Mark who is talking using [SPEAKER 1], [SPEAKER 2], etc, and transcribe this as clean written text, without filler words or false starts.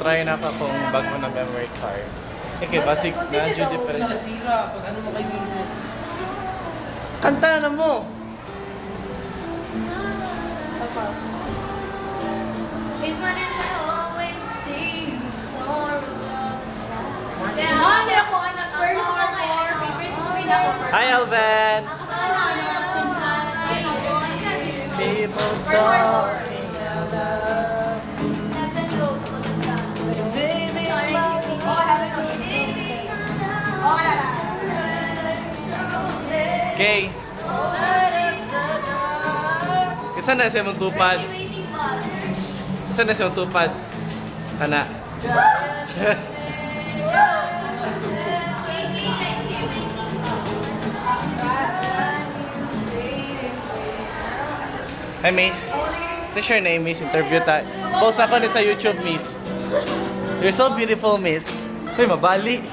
[SPEAKER 1] try na ka kung bago na memory card. Okay, basic na due different.
[SPEAKER 2] Nasira pag ano mo kay music.
[SPEAKER 1] Kanta na mo!
[SPEAKER 3] If my I always see you soar above the sky. Hindi ako anak. Pearl Harbor. Favorite movie na ako.
[SPEAKER 1] Hi, Alvan! People talking about baby, okay. Kasi na siya mong tupad. Kasi na siya mong tupad. Kana. Hi, Miss. What's your name, Miss? Interview ta. Post ako ni sa YouTube, Miss. You're so beautiful, Miss. Uy, mabali.